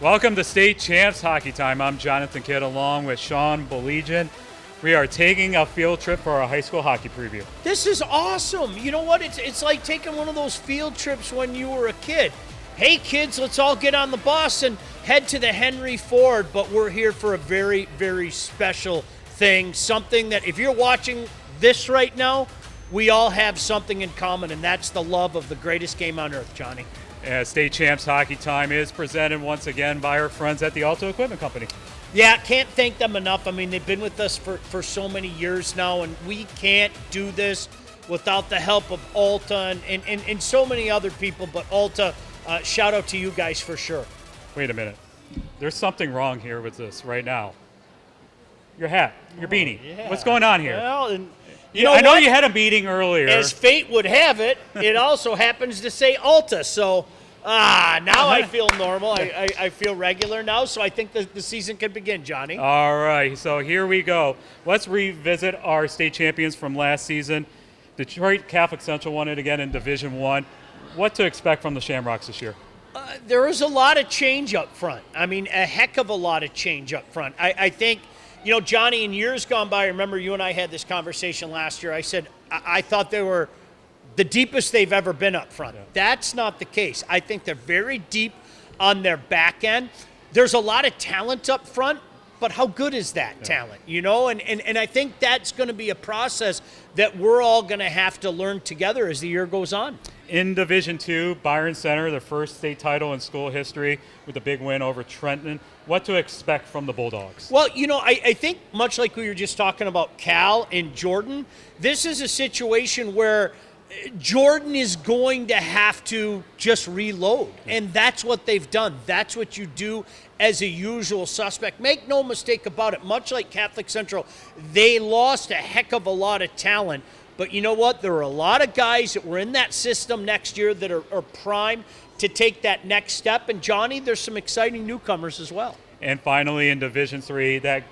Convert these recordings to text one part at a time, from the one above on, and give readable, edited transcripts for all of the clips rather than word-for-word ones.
Welcome to State Champs Hockey Time. I'm Jonathon Kidd along with Sean Baligian. We are taking a field trip for our high school hockey preview. This is awesome. You know what? It's like taking one of those field trips when you were a kid. Hey, kids, let's all get on the bus and head to the Henry Ford. But we're here for a very, very special thing, something that if you're watching this right now, we all have something in common, and that's the love of the greatest game on earth, Johnny. State Champs Hockey Time is presented once again by our friends at the Alto Equipment Company. Yeah, can't thank them enough. I mean, they've been with us for so many years now, and we can't do this without the help of Alta and so many other people. But Alta, shout out to you guys for sure. Wait a minute. There's something wrong here with this right now. Your hat, your beanie. Yeah. What's going on here? Well, and I know you had a meeting earlier. As fate would have it, it also happens to say Alta. So now I feel normal. I feel regular now. So I think the season can begin, Johnny. All right. So here we go. Let's revisit our state champions from last season. Detroit Catholic Central won it again in Division I. What to expect from the Shamrocks this year? There is a lot of change up front. I mean, a heck of a lot of change up front. I think, Johnny, in years gone by, I remember you and I had this conversation last year. I said I thought they were the deepest they've ever been up front. Yeah. That's not the case. I think they're very deep on their back end. There's a lot of talent up front, but how good is that talent, And I think that's going to be a process that we're all going to have to learn together as the year goes on. In Division II, Byron Center, their first state title in school history with a big win over Trenton. What to expect from the Bulldogs? Well, I think much like we were just talking about Cal and Jordan, this is a situation where Jordan is going to have to just reload, and that's what they've done. That's what you do as a usual suspect. Make no mistake about it, much like Catholic Central, they lost a heck of a lot of talent. But you know what? There are a lot of guys that were in that system next year that are primed to take that next step. And, Johnny, there's some exciting newcomers as well. And finally, in Division III, that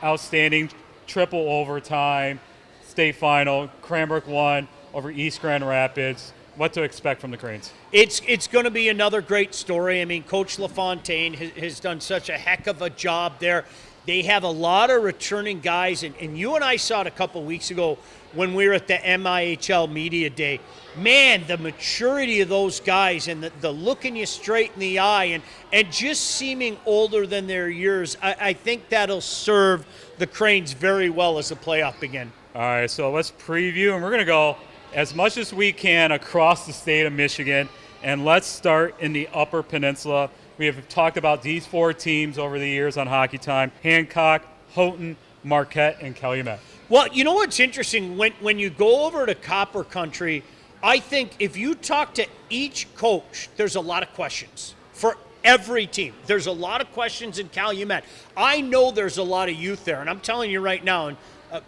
outstanding triple overtime state final, Cranbrook won over East Grand Rapids. What to expect from the Cranes? It's going to be another great story. I mean, Coach LaFontaine has done such a heck of a job there. They have a lot of returning guys, and you and I saw it a couple weeks ago when we were at the MIHL Media Day. Man, the maturity of those guys and the looking you straight in the eye and just seeming older than their years, I think that'll serve the Cranes very well as the playoff begin. All right, so let's preview, and we're going to go as much as we can across the state of Michigan, and let's start in the Upper Peninsula. We have talked about these four teams over the years on Hockey Time: Hancock, Houghton, Marquette, and Calumet. Well, you know what's interesting? When you go over to Copper Country, I think if you talk to each coach, there's a lot of questions for every team. There's a lot of questions in Calumet. I know there's a lot of youth there, and I'm telling you right now, and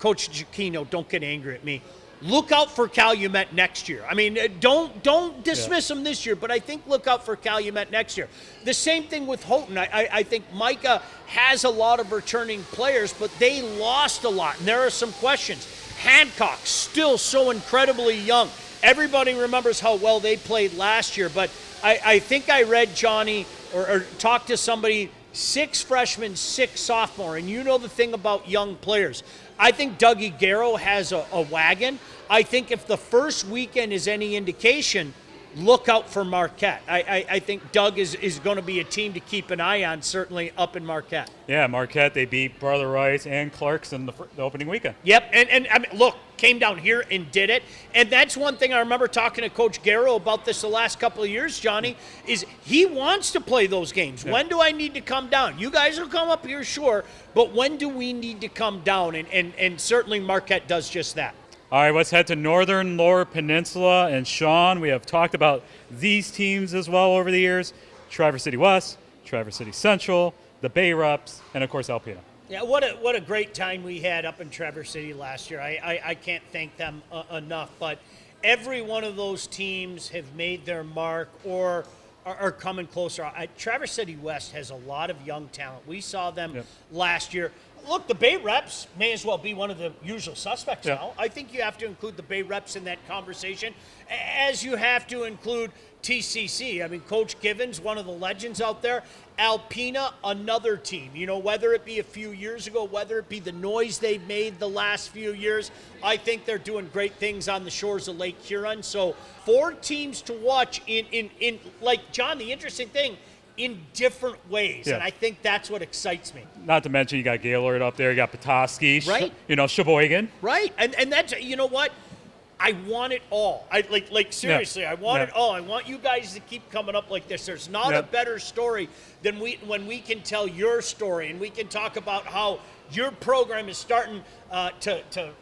Coach Giacchino, don't get angry at me. Look out for Calumet next year. I mean, don't dismiss them this year, but I think look out for Calumet next year. The same thing with Houghton. I think Micah has a lot of returning players, but they lost a lot, and there are some questions. Hancock, still so incredibly young. Everybody remembers how well they played last year, but I think I read, Johnny, or talked to somebody, 6 freshmen, 6 sophomore, and you know the thing about young players. I think Dougie Garrow has a wagon. I think if the first weekend is any indication, look out for Marquette. I think Doug is going to be a team to keep an eye on, certainly up in Marquette. Yeah, Marquette, they beat Brother Rice and Clarkson the opening weekend. Yep, and I mean, look, came down here and did it. And that's one thing I remember talking to Coach Garrow about this the last couple of years, Johnny, is he wants to play those games. Yeah. When do I need to come down? You guys will come up here, sure, but when do we need to come down? And certainly Marquette does just that. All right, let's head to Northern Lower Peninsula. And Sean, we have talked about these teams as well over the years: Traverse City West, Traverse City Central, the Bay Reps, and of course Alpena. Yeah, what a great time we had up in Traverse City last year. I can't thank them enough. But every one of those teams have made their mark or are coming closer. Traverse City West has a lot of young talent. We saw them last year. Look, the Bay Reps may as well be one of the usual suspects Yeah. now. I think you have to include the Bay Reps in that conversation, as you have to include TCC. I mean, Coach Givens, one of the legends out there. Alpena, another team. You know, whether it be a few years ago, whether it be the noise they've made the last few years, I think they're doing great things on the shores of Lake Huron. So 4 teams to watch in like, John, the interesting thing, in different ways. Yeah. And I think that's what excites me. Not to mention you got Gaylord up there, you got Petoskey, Right. Sheboygan. Right. And that's, you know what? I want it all. I like seriously, I want it all. I want you guys to keep coming up like this. There's not a better story than when we can tell your story and we can talk about how your program is starting to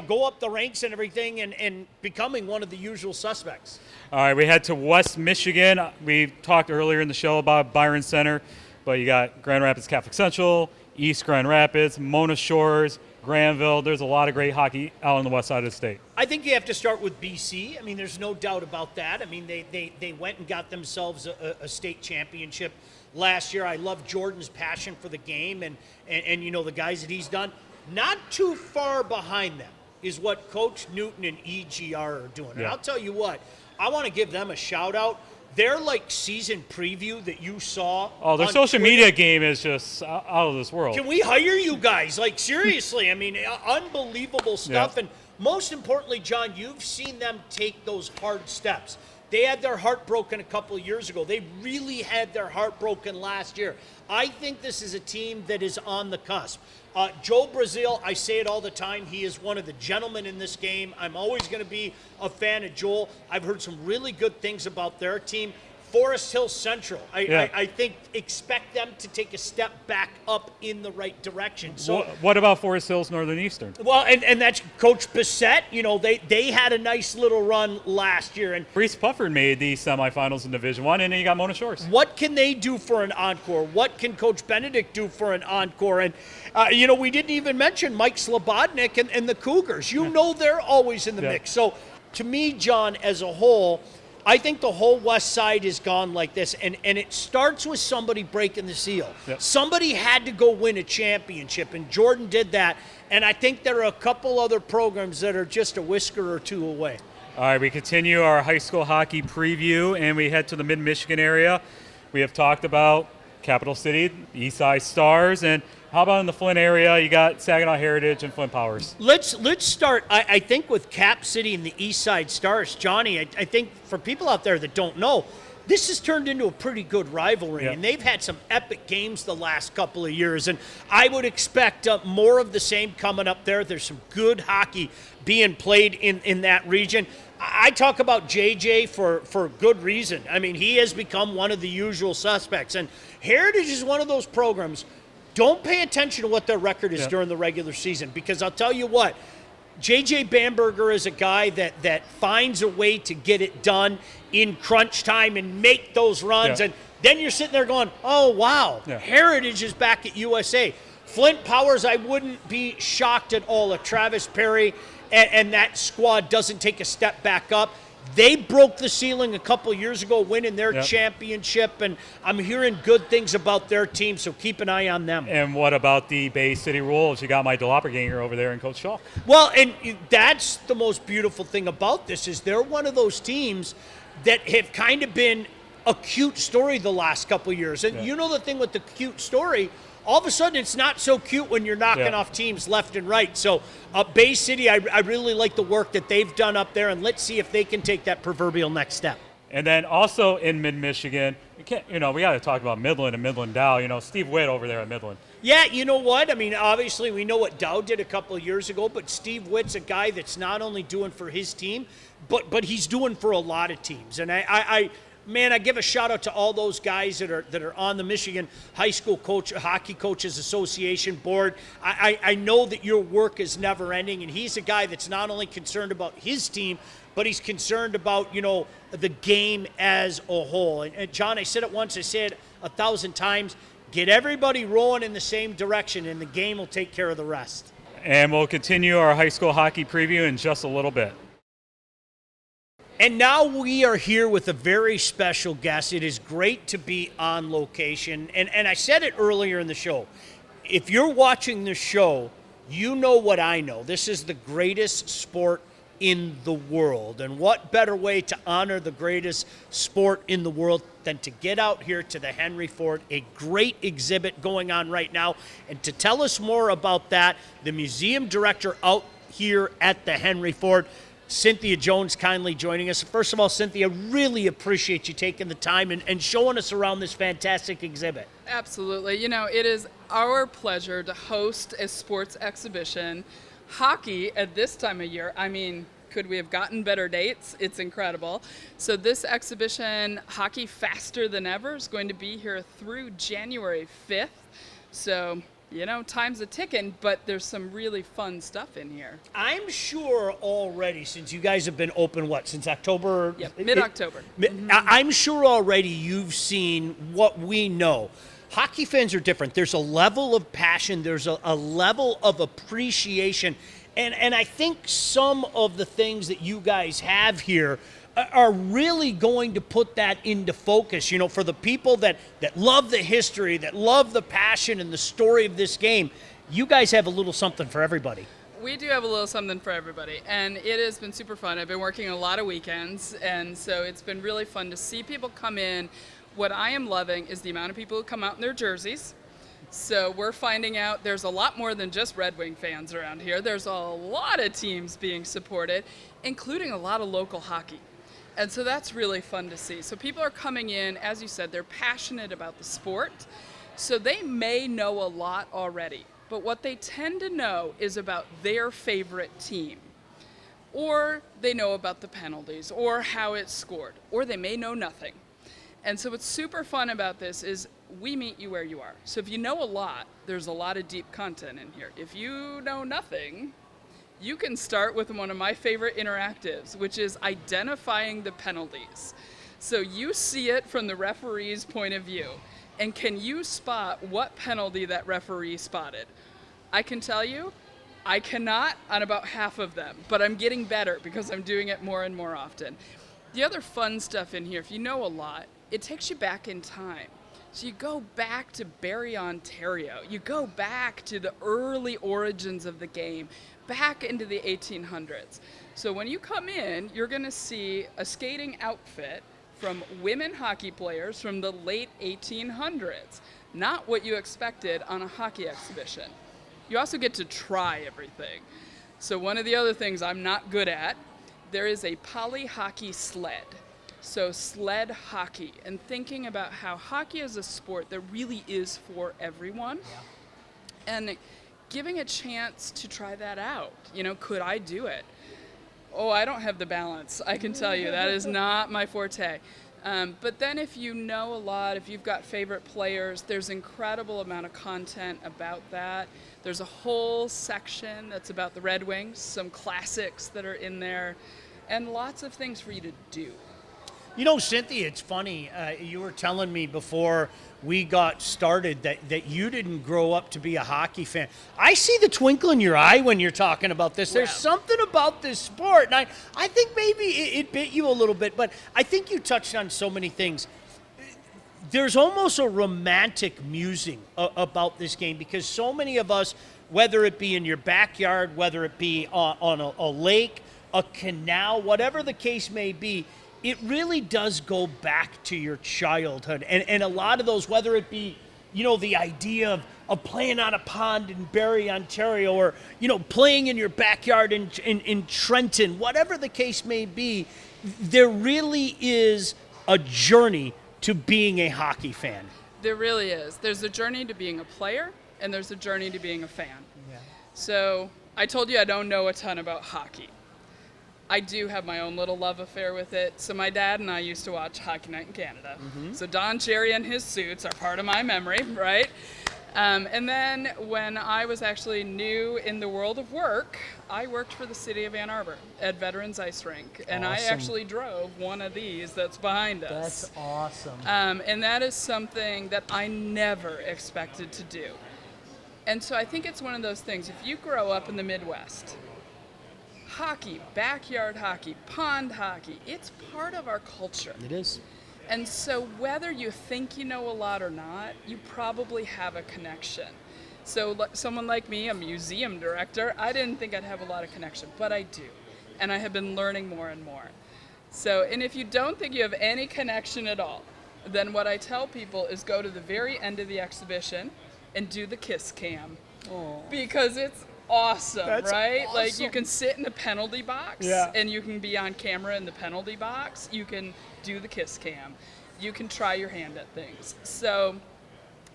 go up the ranks and everything and becoming one of the usual suspects. All right, we head to West Michigan. We talked earlier in the show about Byron Center, but you got Grand Rapids Catholic Central, East Grand Rapids, Mona Shores, Granville. There's a lot of great hockey out on the west side of the state. I think you have to start with BC. I mean, there's no doubt about that. I mean, they went and got themselves a state championship last year. I love Jordan's passion for the game and the guys that he's done. Not too far behind them is what Coach Newton and EGR are doing. And I'll tell you what, I want to give them a shout out. Their season preview that you saw. Oh, their social media game is just out of this world. Can we hire you guys? Like, seriously, I mean, unbelievable stuff. And most importantly, John, you've seen them take those hard steps. They had their heart broken a couple of years ago. They really had their heart broken last year. I think this is a team that is on the cusp. Joe Brazil, I say it all the time, he is one of the gentlemen in this game. I'm always going to be a fan of Joel. I've heard some really good things about their team. Forest Hill Central, I think expect them to take a step back up in the right direction. So what about Forest Hills Northern Eastern? Well, and that's Coach Bissett. You know, they had a nice little run last year. And Reese Pufford made the semifinals in Division I, and then you got Mona Shores. what can they do for an encore? What can Coach Benedict do for an encore? And, we didn't even mention Mike Slobodnik and the Cougars. They're always in the mix. So to me, John, as a whole, I think the whole West Side has gone like this, and it starts with somebody breaking the seal. Yep. Somebody had to go win a championship, and Jordan did that, and I think there are a couple other programs that are just a whisker or two away. All right, we continue our high school hockey preview, and we head to the Mid-Michigan area. We have talked about Capital City, the East Side Stars, and how about in the Flint area? You got Saginaw Heritage and Flint Powers. Let's start, I think, with Cap City and the East Side Stars. Johnny, I think for people out there that don't know, this has turned into a pretty good rivalry, and they've had some epic games the last couple of years, and I would expect more of the same coming up there. There's some good hockey being played in that region. I talk about JJ for good reason. I mean, he has become one of the usual suspects, and Heritage is one of those programs. Don't pay attention to what their record is during the regular season, because I'll tell you what, J.J. Bamberger is a guy that finds a way to get it done in crunch time and make those runs. And then you're sitting there going, oh, wow, Heritage is back at USA. Flint Powers, I wouldn't be shocked at all if Travis Perry and that squad doesn't take a step back up. They broke the ceiling a couple years ago, winning their championship, and I'm hearing good things about their team, so keep an eye on them. And what about the Bay City Wolves? You got my Doppelganger over there and Coach Shaw. Well, and that's the most beautiful thing about this is they're one of those teams that have kind of been a cute story the last couple of years. And you know the thing with the cute story, all of a sudden it's not so cute when you're knocking off teams left and right. So Bay City, I really like the work that they've done up there, and let's see if they can take that proverbial next step. And then also in Mid-Michigan, we got to talk about Midland and Midland Dow. Steve Witt over there at Midland. Yeah, you know what? I mean, obviously we know what Dow did a couple of years ago, but Steve Witt's a guy that's not only doing for his team, but he's doing for a lot of teams. And I give a shout out to all those guys that are on the Michigan High School Hockey Coaches Association board. I know that your work is never ending, and he's a guy that's not only concerned about his team, but he's concerned about, the game as a whole. And John, I said it once, I say it 1,000 times, get everybody rolling in the same direction, and the game will take care of the rest. And we'll continue our high school hockey preview in just a little bit. And now we are here with a very special guest. It is great to be on location. And I said it earlier in the show. if you're watching this show, you know what I know. This is the greatest sport in the world. And what better way to honor the greatest sport in the world than to get out here to the Henry Ford, a great exhibit going on right now. And to tell us more about that, the museum director out here at the Henry Ford, Cynthia Jones, kindly joining us. First of all, Cynthia, really appreciate you taking the time and showing us around this fantastic exhibit. Absolutely. You know, it is our pleasure to host a sports exhibition. Hockey at this time of year, I mean, could we have gotten better dates? It's incredible. So this exhibition, Hockey Faster Than Ever, is going to be here through January 5th. So, you know, time's a ticking, but there's some really fun stuff in here. I'm sure already, since you guys have been open, since October? Yep, mid-October. I'm sure already you've seen what we know. Hockey fans are different. There's a level of passion. There's a level of appreciation. And I think some of the things that you guys have here are really going to put that into focus, you know, for the people that love the history, that love the passion and the story of this game. You guys have a little something for everybody. We do have a little something for everybody, and it has been super fun. I've been working a lot of weekends, and so it's been really fun to see people come in. What I am loving is the amount of people who come out in their jerseys. So we're finding out there's a lot more than just Red Wing fans around here. There's a lot of teams being supported, including a lot of local hockey. And so that's really fun to see. So people are coming in, as you said, they're passionate about the sport. So they may know a lot already, but what they tend to know is about their favorite team. Or they know about the penalties, or how it's scored, or they may know nothing. And so what's super fun about this is we meet you where you are. So if you know a lot, there's a lot of deep content in here. If you know nothing, you can start with one of my favorite interactives, which is identifying the penalties. So you see it from the referee's point of view. And can you spot what penalty that referee spotted? I can tell you, I cannot on about half of them, but I'm getting better because I'm doing it more and more often. The other fun stuff in here, if you know a lot, it takes you back in time. So you go back to Barrie, Ontario. You go back to the early origins of the game, back into the 1800s. So when you come in, you're going to see a skating outfit from women hockey players from the late 1800s. Not what you expected on a hockey exhibition. You also get to try everything. So one of the other things I'm not good at, there is a poly hockey sled. So sled hockey, and thinking about how hockey is a sport that really is for everyone. Yeah. And giving a chance to try that out. You know, could I do it? Oh, I don't have the balance. I can tell you that is not my forte. But then if you know a lot, if you've got favorite players, there's incredible amount of content about that. There's a whole section that's about the Red Wings, some classics that are in there, and lots of things for you to do. You know, Cynthia, it's funny. You were telling me before we got started that you didn't grow up to be a hockey fan. I see the twinkle in your eye when you're talking about this. There's something about this sport, and I think maybe it bit you a little bit, but I think you touched on so many things. There's almost a romantic musing about this game because so many of us, whether it be in your backyard, whether it be on a lake, a canal, whatever the case may be, it really does go back to your childhood. And a lot of those, whether it be, you know, the idea of playing on a pond in Barrie, Ontario, or, you know, playing in your backyard in Trenton, whatever the case may be, there really is a journey to being a hockey fan. There really is. There's a journey to being a player, and there's a journey to being a fan. Yeah. So I told you I don't know a ton about hockey. I do have my own little love affair with it. So my dad and I used to watch Hockey Night in Canada. Mm-hmm. So Don Cherry and his suits are part of my memory, right? And then when I was actually new in the world of work, I worked for the city of Ann Arbor at Veterans Ice Rink. And awesome. I actually drove one of these that's behind us. That's awesome. And that is something that I never expected to do. And so I think it's one of those things, if you grow up in the Midwest, hockey, backyard hockey, pond hockey, it's part of our culture. It is. And so whether you think you know a lot or not, you probably have a connection. So someone like me, a museum director, I didn't think I'd have a lot of connection, but I do. And I have been learning more and more. So, and if you don't think you have any connection at all, then what I tell people is go to the very end of the exhibition and do the kiss cam. Oh. Because it's awesome, That's right? awesome. Like you can sit in the penalty box Yeah. and you can be on camera in the penalty box. You can do the kiss cam. You can try your hand at things. So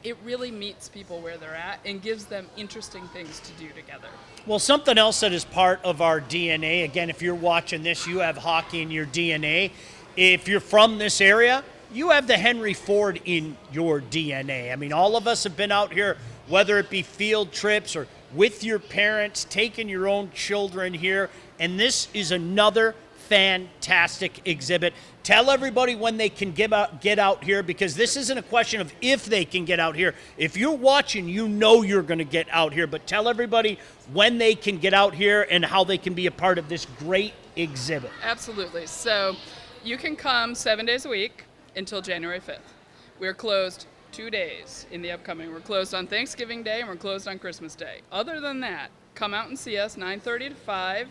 it really meets people where they're at and gives them interesting things to do together. Well, something else that is part of our DNA, again, if you're watching this, you have hockey in your DNA. If you're from this area, you have the Henry Ford in your DNA. I mean, all of us have been out here, whether it be field trips or with your parents, taking your own children here, and this is another fantastic exhibit. Tell everybody when they can get out here, because this isn't a question of if they can get out here. If you're watching, you know you're going to get out here, but tell everybody when they can get out here and how they can be a part of this great exhibit. Absolutely. So you can come 7 days a week until January 5th. We're closed 2 days in the upcoming. We're closed on Thanksgiving Day and we're closed on Christmas Day. Other than that, come out and see us 9:30 to 5.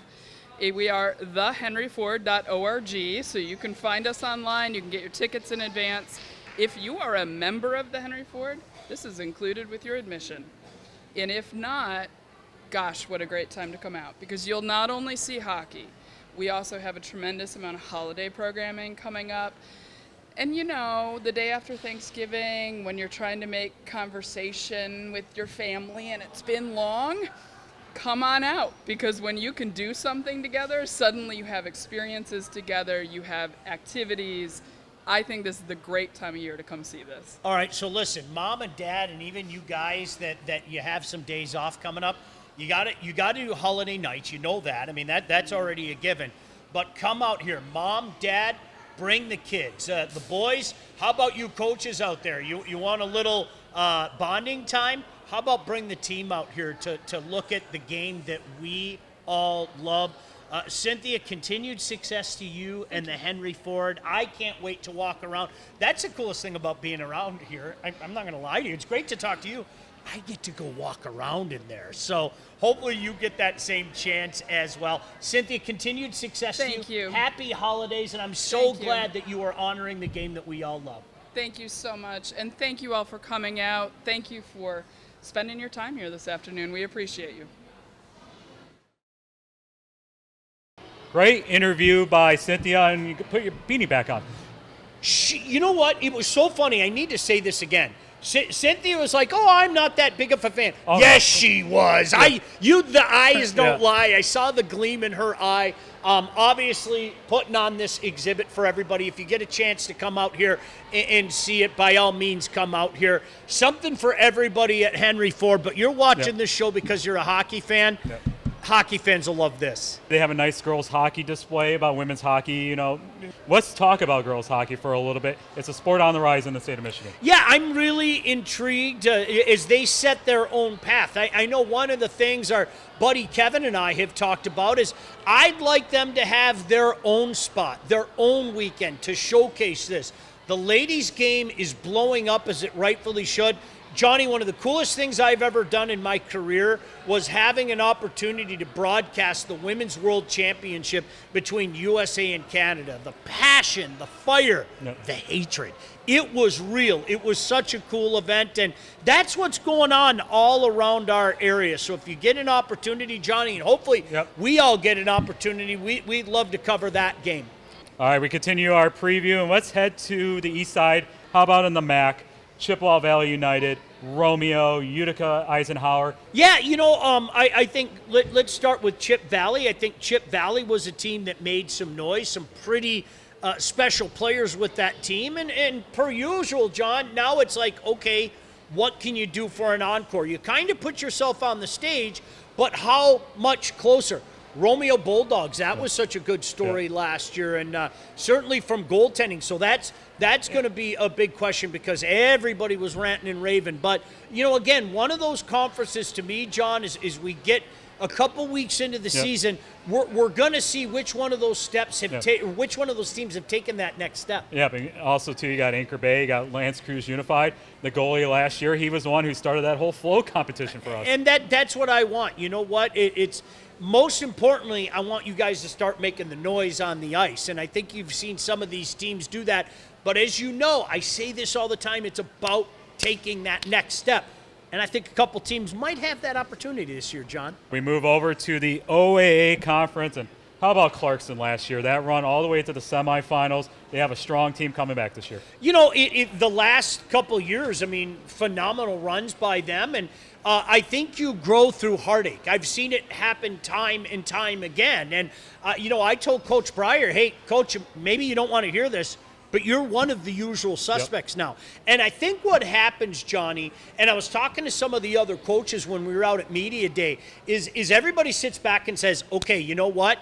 We are thehenryford.org, so you can find us online. You can get your tickets in advance. If you are a member of the Henry Ford, this is included with your admission. And if not, gosh, what a great time to come out, because you'll not only see hockey, we also have a tremendous amount of holiday programming coming up. And you know, the day after Thanksgiving, when you're trying to make conversation with your family and it's been long, come on out, because when you can do something together, suddenly you have experiences together, you have activities. I think this is the great time of year to come see this. All right, so listen, mom and dad, and even you guys that you have some days off coming up, you got to do holiday nights. You know that. I mean, that's already a given. But come out here, mom, dad, bring the kids. The boys, how about you coaches out there? You want a little bonding time? How about bring the team out here to look at the game that we all love? Cynthia, continued success to you and the Henry Ford. I can't wait to walk around. That's the coolest thing about being around here. I'm not going to lie to you. It's great to talk to you. I get to go walk around in there. So hopefully you get that same chance as well. Cynthia, continued success to you. Thank you. Happy holidays, and I'm so glad that you are honoring the game that we all love. Thank you so much, and thank you all for coming out. Thank you for spending your time here this afternoon. We appreciate you. Great interview by Cynthia, and you can put your beanie back on. You know what? It was so funny. I need to say this again. Cynthia was like, "Oh, I'm not that big of a fan." Oh, yes, no. she was. Yeah. The eyes don't Yeah. lie. I saw the gleam in her eye. Obviously, putting on this exhibit for everybody. If you get a chance to come out here and see it, by all means, come out here. Something for everybody at Henry Ford. But you're watching this show because you're a hockey fan. Yep. Hockey fans will love this. They have a nice girls hockey display about women's hockey. You know, let's talk about girls hockey for a little bit. It's a sport on the rise in the state of Michigan. Yeah, I'm really intrigued as they set their own path. I know one of the things our buddy Kevin and I have talked about is I'd like them to have their own spot, their own weekend to showcase this. The ladies' game is blowing up as it rightfully should. Johnny, one of the coolest things I've ever done in my career was having an opportunity to broadcast the Women's World Championship between USA and Canada. The passion, the fire, the hatred. It was real. It was such a cool event, and that's what's going on all around our area. So if you get an opportunity, Johnny, and hopefully we all get an opportunity, we'd love to cover that game. All right, we continue our preview, and let's head to the east side. How about in the MAC? Chippewa Valley United, Romeo, Utica, Eisenhower. Yeah, I think let's start with Chip Valley. I think Chip Valley was a team that made some noise, some pretty special players with that team. And per usual, John, now it's like, okay, what can you do for an encore? You kind of put yourself on the stage, but how much closer? Romeo Bulldogs, that was such a good story last year, and certainly from goaltending. So that's going to be a big question because everybody was ranting and raving. But, again, one of those conferences to me, John, is we get a couple weeks into the season, we're going to see which one of those steps have which one of those teams have taken that next step. Yeah, but also too, you got Anchor Bay, you got Lance Cruz Unified, the goalie last year. He was the one who started that whole flow competition for us. And that's what I want. You know what? It's most importantly, I want you guys to start making the noise on the ice. And I think you've seen some of these teams do that. But as you know, I say this all the time, it's about taking that next step. And I think a couple teams might have that opportunity this year, John. We move over to the OAA Conference. And how about Clarkson last year? That run all the way to the semifinals. They have a strong team coming back this year. You know, the last couple years, I mean, phenomenal runs by them. And I think you grow through heartache. I've seen it happen time and time again. And, you know, I told Coach Breyer, hey, Coach, maybe you don't want to hear this, but you're one of the usual suspects now. And I think what happens, Johnny, and I was talking to some of the other coaches when we were out at Media Day, is everybody sits back and says, okay, you know what?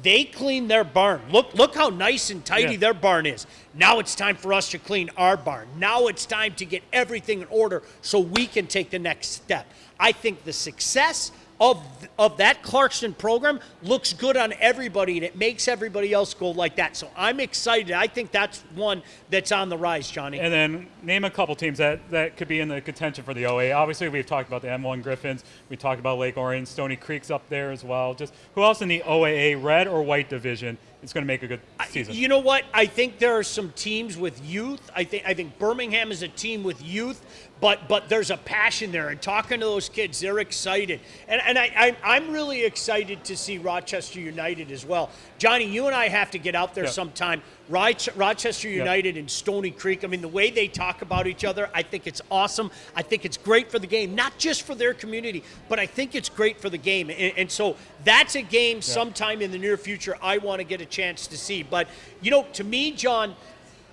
They cleaned their barn. Look how nice and tidy their barn is. Now it's time for us to clean our barn. Now it's time to get everything in order so we can take the next step. I think the success of that Clarkson program looks good on everybody, and it makes everybody else go like that. So I'm excited. I think that's one that's on the rise, Johnny. And then name a couple teams that could be in the contention for the OA. Obviously, we've talked about the M1 Griffins. We talked about Lake Orion. Stony Creek's up there as well. Just who else in the OAA red or white division is going to make a good season? You know what? I think there are some teams with youth. I think Birmingham is a team with youth, but there's a passion there. And talking to those kids, they're excited. And I'm really excited to see Rochester United as well. Johnny, you and I have to get out there sometime. Rochester United and Stony Creek, I mean, the way they talk about each other, I think it's awesome. I think it's great for the game, not just for their community, but I think it's great for the game. And so that's a game sometime in the near future I want to get a chance to see. But, you know, to me, John,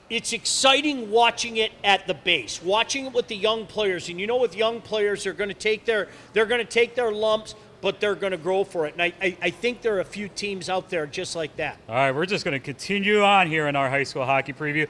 it's exciting watching it at the base, watching it with the young players. And you know, with young players, they're going to take their lumps, but they're going to grow for it. And I think there are a few teams out there just like that. All right, we're just going to continue on here in our high school hockey preview.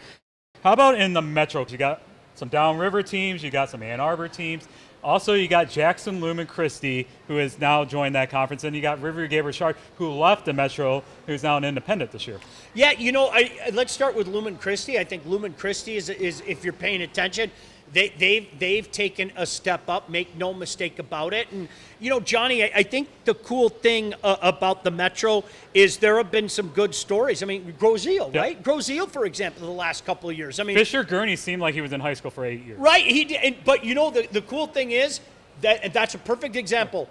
How about in the Metro? You got some downriver teams, you got some Ann Arbor teams. Also, you got Jackson Lumen Christie, who has now joined that conference, and you got Riverview Gabriel Shark, who left the Metro, who's now an independent this year. Yeah, you know, let's start with Lumen Christie. I think Lumen Christie is if you're paying attention, they've taken a step up. Make no mistake about it. And you know, Johnny, I think the cool thing about the Metro is there have been some good stories. I mean, Grosjean, right? Grosjean, for example, the last couple of years. I mean, Fisher Gurney seemed like he was in high school for 8 years. Right, he did. But you know, the cool thing is that's a perfect example.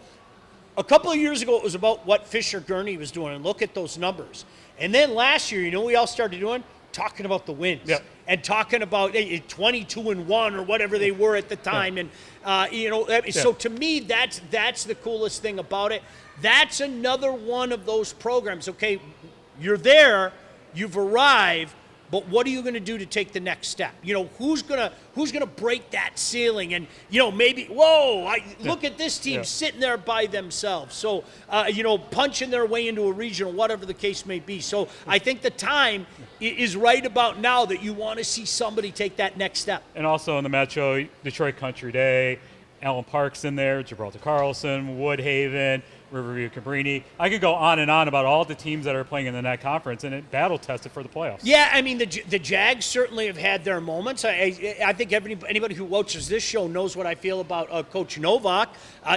A couple of years ago, it was about what Fisher Gurney was doing, and look at those numbers. And then last year, you know, we all started doing talking about the wins and talking about 22-1 or whatever they were at the time. And you know, so to me, that's the coolest thing about it. That's another one of those programs. Okay, you're there, you've arrived, but what are you going to do to take the next step? You know, who's gonna break that ceiling? And you know, maybe look at this team sitting there by themselves. So you know, punching their way into a regional, whatever the case may be. So I think the time is right about now that you want to see somebody take that next step. And also in the Metro, Detroit Country Day, Allen Park's in there, Gibraltar Carlson, Woodhaven, Riverview Cabrini. I could go on and on about all the teams that are playing in the net conference, and it battle tested for the playoffs. Yeah, I mean, the Jags certainly have had their moments. I think anybody who watches this show knows what I feel about Coach Novak.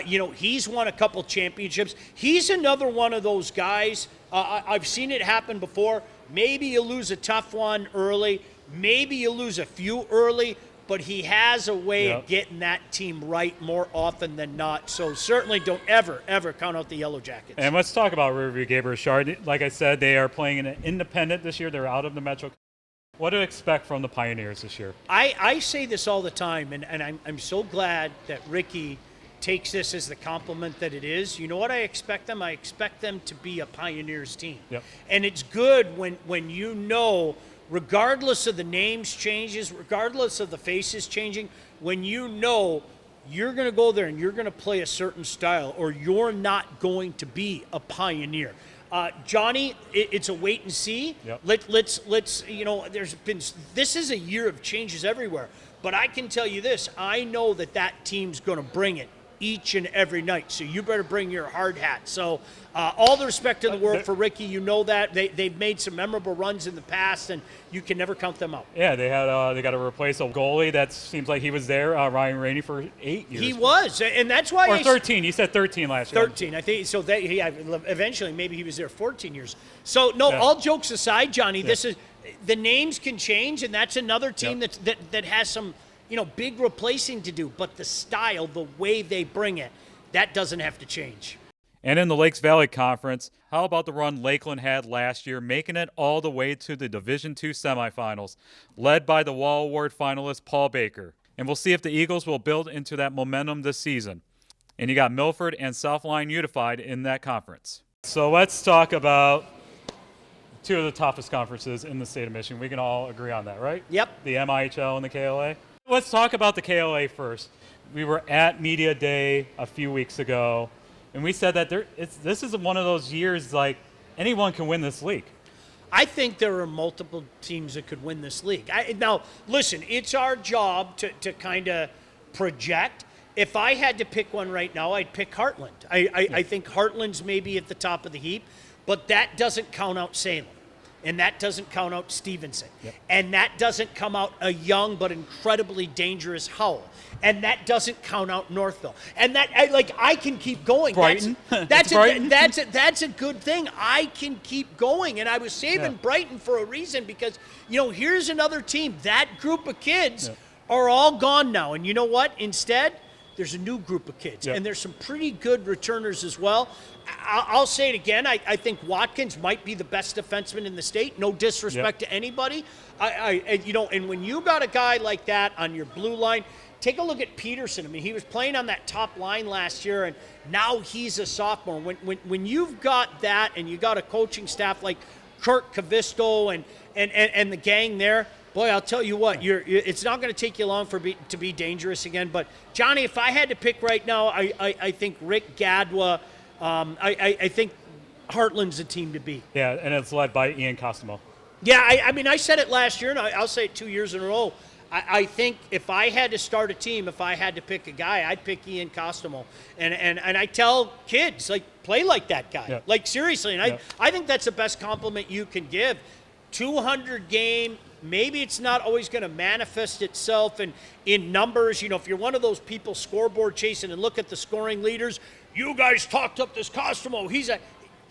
You know, he's won a couple championships. He's another one of those guys. I've seen it happen before. Maybe you lose a tough one early. Maybe you lose a few early. But he has a way of getting that team right more often than not. So certainly don't ever count out the Yellow Jackets. And let's talk about Riverview Gabriel Shark. Like I said, they are playing in an independent this year. They're out of the Metro. What to expect from the Pioneers this year? I say this all the time, and I'm so glad that Ricky takes this as the compliment that it is. You know what I expect them? I expect them to be a Pioneers team. And it's good when you know, regardless of the names changes, regardless of the faces changing, when you know you're going to go there and you're going to play a certain style, or you're not going to be a Pioneer. Johnny, it's a wait and see. Let's you know, this is a year of changes everywhere. But I can tell you this, I know that team's going to bring it each and every night. So you better bring your hard hat. So all the respect in the world for Ricky. You know that. They've made some memorable runs in the past, and you can never count them out. Yeah, they got to replace a goalie that seems like he was there, Ryan Rainey, for 8 years. He was, and that's why. Or 13. You said 13 last year. 13, I think. So eventually, maybe he was there 14 years. So no, all jokes aside, Johnny, this is the names can change, and that's another team that has some big replacing to do. But the style, the way they bring it, that doesn't have to change. And in the Lakes Valley Conference, how about the run Lakeland had last year, making it all the way to the Division II semifinals, led by the Wall Award finalist Paul Baker. And we'll see if the Eagles will build into that momentum this season. And you got Milford and Southline unified in that conference. So let's talk about two of the toughest conferences in the state of Michigan. We can all agree on that, right? Yep. The MIHL and the KLAA. Let's talk about the KLAA first. We were at Media Day a few weeks ago, and we said that this is one of those years like anyone can win this league. I think there are multiple teams that could win this league. Now, listen, it's our job to kind of project. If I had to pick one right now, I'd pick Heartland. I think Heartland's maybe at the top of the heap, but that doesn't count out Salem. And that doesn't count out Stevenson. Yep. And that doesn't come out a young but incredibly dangerous Howell. And that doesn't count out Northville. And that, I can keep going. Brighton. That's a good thing. I can keep going. And I was saving Brighton for a reason because, here's another team. That group of kids are all gone now. And you know what? Instead, there's a new group of kids. And there's some pretty good returners as well. I'll say it again. I think Watkins might be the best defenseman in the state. No disrespect to anybody. And when you got a guy like that on your blue line, take a look at Peterson. I mean, he was playing on that top line last year, and now he's a sophomore. When you've got that, and you got a coaching staff like Kurt Kavisto and the gang there, boy, I'll tell you what, it's not going to take you long to be dangerous again. But Johnny, if I had to pick right now, I think Rick Gadwa. I think Heartland's the team to beat. Yeah, and it's led by Ian Costomo. Yeah, I said it last year, and I'll say it 2 years in a row. I think if I had to start a team, if I had to pick a guy, I'd pick Ian Costomo. And I tell kids, play like that guy. Yeah. Seriously. And I think that's the best compliment you can give. 200 game. Maybe it's not always going to manifest itself in numbers. If you're one of those people scoreboard chasing and look at the scoring leaders, you guys talked up this Costomo. He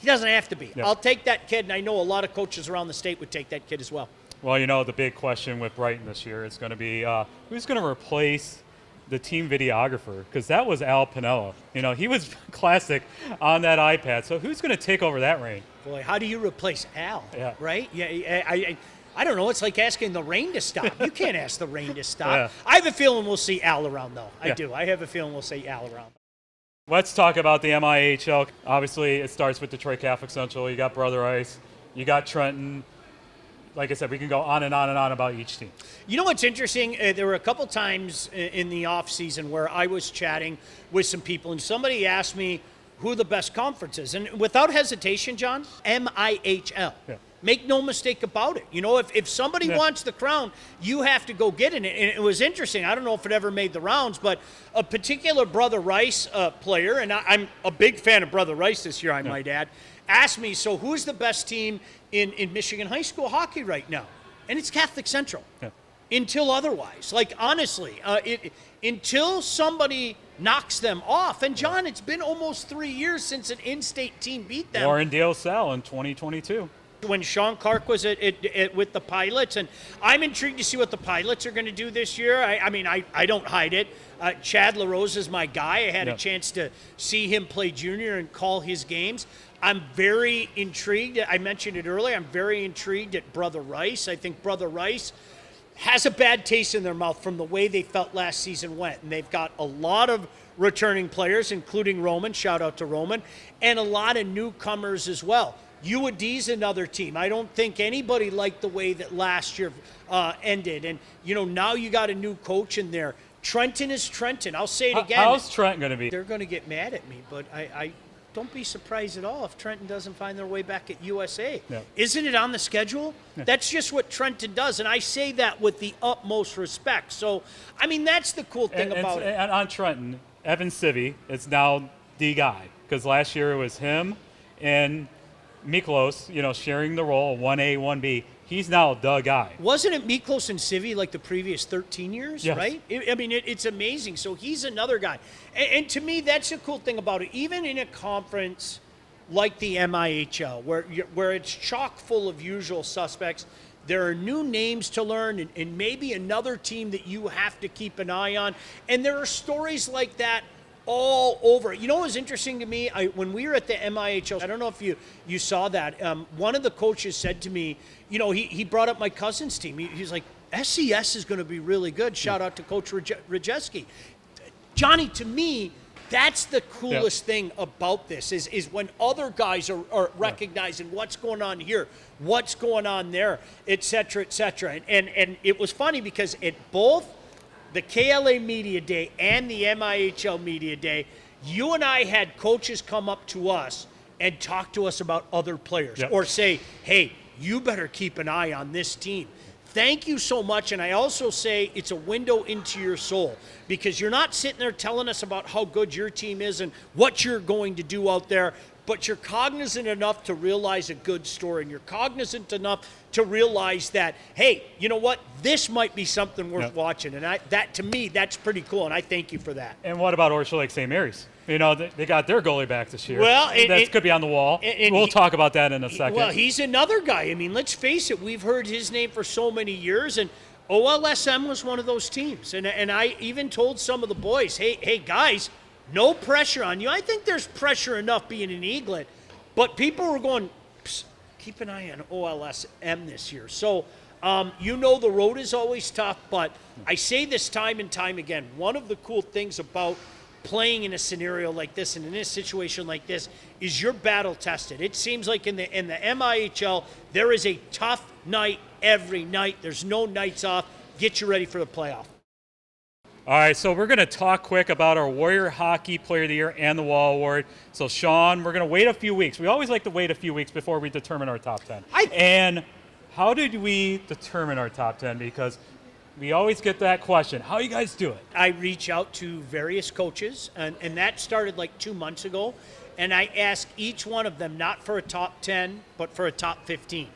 doesn't have to be. Yep. I'll take that kid, and I know a lot of coaches around the state would take that kid as well. Well, the big question with Brighton this year is going to be who's going to replace the team videographer, because that was Al Pinella. He was classic on that iPad. So who's going to take over that reign? Boy, how do you replace Al? Yeah. Right? Yeah. I don't know. It's like asking the rain to stop. You can't ask the rain to stop. Yeah. I have a feeling we'll see Al around, though. I do. I have a feeling we'll see Al around. Let's talk about the MIHL. Obviously, it starts with Detroit Catholic Central. You got Brother Rice. You got Trenton. Like I said, we can go on and on and on about each team. You know what's interesting? There were a couple times in the off season where I was chatting with some people, and somebody asked me who the best conference is. And without hesitation, John, MIHL. Yeah. Make no mistake about it. If somebody wants the crown, you have to go get it. And it was interesting. I don't know if it ever made the rounds, but a particular Brother Rice player, and I'm a big fan of Brother Rice this year, I might add, asked me, so who's the best team in Michigan high school hockey right now? And it's Catholic Central. Yeah. Until otherwise. Honestly, until somebody knocks them off. And, John, it's been almost 3 years since an in-state team beat them. Or in Dale Sal in 2022. When Sean Clark was with the Pilots, and I'm intrigued to see what the Pilots are going to do this year. I don't hide it. Chad LaRose is my guy. I had a chance to see him play junior and call his games. I'm very intrigued. I mentioned it earlier. I'm very intrigued at Brother Rice. I think Brother Rice has a bad taste in their mouth from the way they felt last season went, and they've got a lot of returning players, including Roman. Shout out to Roman, and a lot of newcomers as well. UAD's another team. I don't think anybody liked the way that last year ended. And, now you got a new coach in there. Trenton is Trenton. I'll say it again. How's Trenton going to be? They're going to get mad at me, but I don't be surprised at all if Trenton doesn't find their way back at USA. Yeah. Isn't it on the schedule? Yeah. That's just what Trenton does, and I say that with the utmost respect. So, that's the cool thing about it. And on Trenton, Evan Civi is now the guy, because last year it was him and Miklos, sharing the role, 1A, 1B. He's now the guy. Wasn't it Miklos and Civi like the previous 13 years, yes. right? It's amazing. So he's another guy. And to me, that's a cool thing about it. Even in a conference like the MIHL, where it's chock full of usual suspects, there are new names to learn and maybe another team that you have to keep an eye on. And there are stories like that all over. You know what was interesting to me? When we were at the MIHL, I don't know if you saw that. One of the coaches said to me, he brought up my cousin's team. He's like, SCS is going to be really good. Shout out to Coach Rajeski. Johnny, to me, that's the coolest thing about this is when other guys are recognizing what's going on here, what's going on there, et cetera, et cetera. And it was funny because at both the KLAA Media Day and the MIHL Media Day, you and I had coaches come up to us and talk to us about other players or say, hey, you better keep an eye on this team. Thank you so much. And I also say it's a window into your soul, because you're not sitting there telling us about how good your team is and what you're going to do out there, but you're cognizant enough to realize a good story, and you're cognizant enough to realize that, hey, you know what? This might be something worth watching. And that to me, that's pretty cool, and I thank you for that. And what about Orchard Lake St. Mary's? They got their goalie back this year. Well, that could be on the wall. We'll talk about that in a second. Well, he's another guy. I mean, let's face it. We've heard his name for so many years, and OLSM was one of those teams. And I even told some of the boys, hey, guys, no pressure on you. I think there's pressure enough being an Eaglet, but people were going, keep an eye on OLSM this year. So, the road is always tough, but I say this time and time again. One of the cool things about playing in a scenario like this and in a situation like this is you're battle tested. It seems like in the MIHL, there is a tough night every night. There's no nights off. Get you ready for the playoff. All right, so we're going to talk quick about our Warrior Hockey Player of the Year and the Wall Award. So, Sean, we're going to wait a few weeks. We always like to wait a few weeks before we determine our top 10. And how did we determine our top 10? Because we always get that question. How you guys do it? I reach out to various coaches, and that started like 2 months ago. And I ask each one of them, not for a top 10, but for a top 15.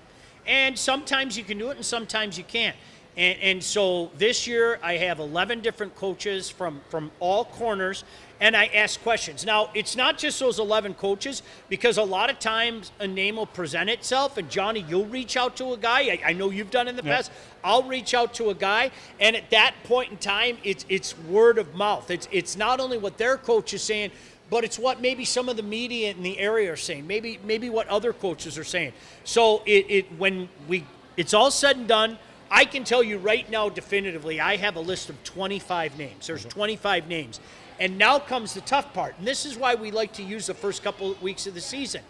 And sometimes you can do it and sometimes you can't. And so this year I have 11 different coaches from all corners, and I ask questions. Now, it's not just those 11 coaches, because a lot of times a name will present itself, and Johnny, you'll reach out to a guy. I know you've done in the past. I'll reach out to a guy, and at that point in time, it's word of mouth. It's not only what their coach is saying, but it's what maybe some of the media in the area are saying, maybe what other coaches are saying. So when it's all said and done, I can tell you right now definitively, I have a list of 25 names. There's 25 names. And now comes the tough part. And this is why we like to use the first couple of weeks of the season.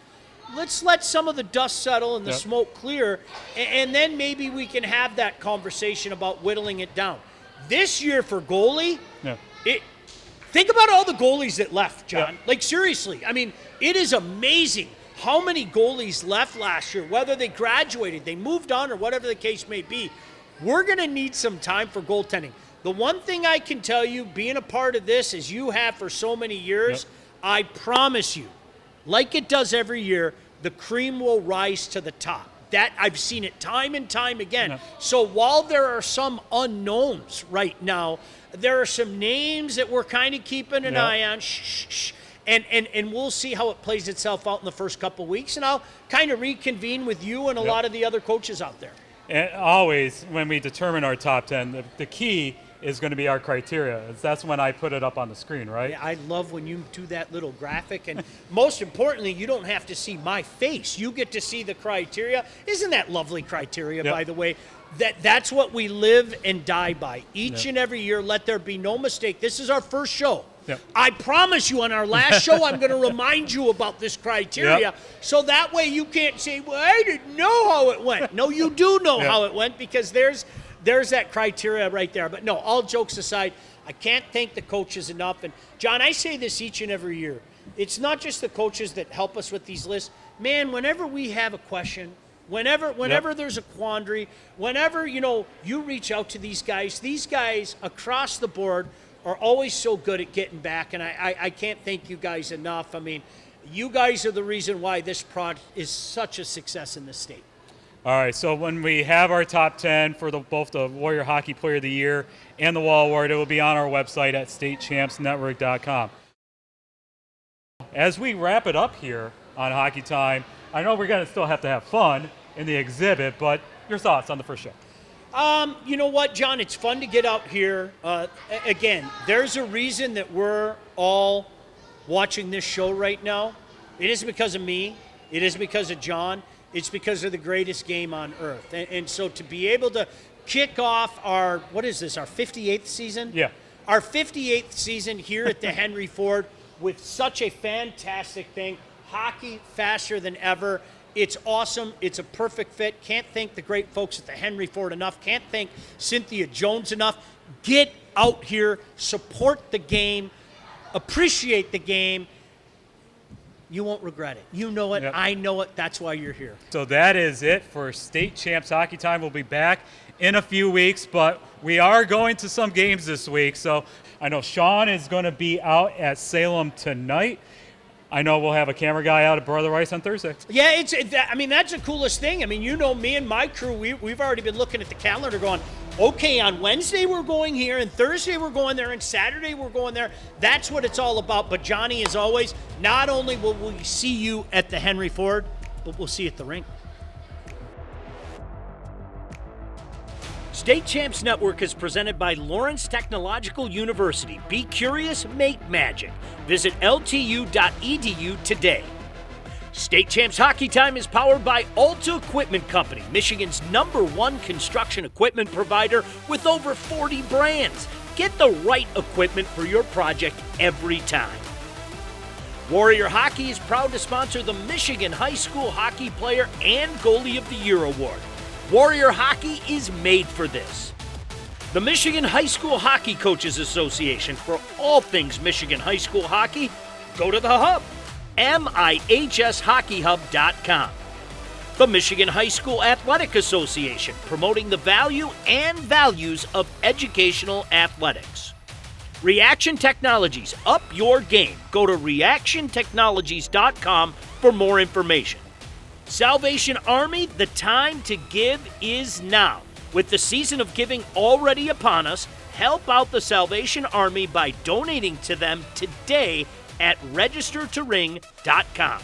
Let's let some of the dust settle and the smoke clear, and then maybe we can have that conversation about whittling it down. This year for goalie, think about all the goalies that left, John. Like, seriously. I mean, it is amazing how many goalies left last year, whether they graduated, they moved on, or whatever the case may be. We're going to need some time for goaltending. The one thing I can tell you, being a part of this, as you have for so many years, I promise you, like it does every year, the cream will rise to the top. That I've seen it time and time again. So while there are some unknowns right now, there are some names that we're kind of keeping an eye on. And we'll see how it plays itself out in the first couple of weeks. And I'll kind of reconvene with you and a lot of the other coaches out there. And always, when we determine our top 10, the key is going to be our criteria. That's when I put it up on the screen, right? Yeah, I love when you do that little graphic. And most importantly, you don't have to see my face. You get to see the criteria. Isn't that lovely criteria, by the way? That's what we live and die by. Each and every year, let there be no mistake. This is our first show. I promise you on our last show, I'm going to remind you about this criteria. So that way you can't say, well, I didn't know how it went. No, you do know how it went, because there's that criteria right there. But no, all jokes aside, I can't thank the coaches enough. And John, I say this each and every year. It's not just the coaches that help us with these lists. Man, whenever we have a question, whenever there's a quandary, whenever, you reach out to these guys across the board are always so good at getting back, and I can't thank you guys enough. I mean, you guys are the reason why this product is such a success in this state. All right, so when we have our top 10 for both the Warrior Hockey Player of the Year and the Wall Award, it will be on our website at statechampsnetwork.com. As we wrap it up here on Hockey Time, I know we're going to still have to have fun in the exhibit, but your thoughts on the first show? You know what, John? It's fun to get out here. Again, there's a reason that we're all watching this show right now. It isn't because of me. It isn't because of John. It's because of the greatest game on earth. And so to be able to kick off our, what is this, our 58th season? Yeah. Our 58th season here at the Henry Ford with such a fantastic thing. Hockey faster than ever. It's awesome. It's a perfect fit. Can't thank the great folks at the Henry Ford enough. Can't thank Cynthia Jones enough. Get out here, support the game, appreciate the game. You won't regret it. You know it. Yep. I know it. That's why you're here. So that is it for State Champs Hockey Time. We'll be back in a few weeks, but we are going to some games this week. So I know Sean is going to be out at Salem tonight. I know we'll have a camera guy out at Brother Rice on Thursday. Yeah, I mean, that's the coolest thing. I mean, you know, me and my crew, we've already been looking at the calendar going, okay, on Wednesday we're going here, and Thursday we're going there, and Saturday we're going there. That's what it's all about. But Johnny, as always, not only will we see you at the Henry Ford, but we'll see you at the rink. State Champs Network is presented by Lawrence Technological University. Be curious, make magic. Visit ltu.edu today. State Champs Hockey Time is powered by Alta Equipment Company, Michigan's #1 construction equipment provider with over 40 brands. Get the right equipment for your project every time. Warrior Hockey is proud to sponsor the Michigan High School Hockey Player and Goalie of the Year Award. Warrior Hockey is made for this. The Michigan High School Hockey Coaches Association. For all things Michigan High School hockey, go to the hub, MIHSHockeyHub.com. The Michigan High School Athletic Association, promoting the value and values of educational athletics. Reaction Technologies, up your game. Go to reactiontechnologies.com for more information. Salvation Army, the time to give is now. With the season of giving already upon us, help out the Salvation Army by donating to them today at registertoring.com.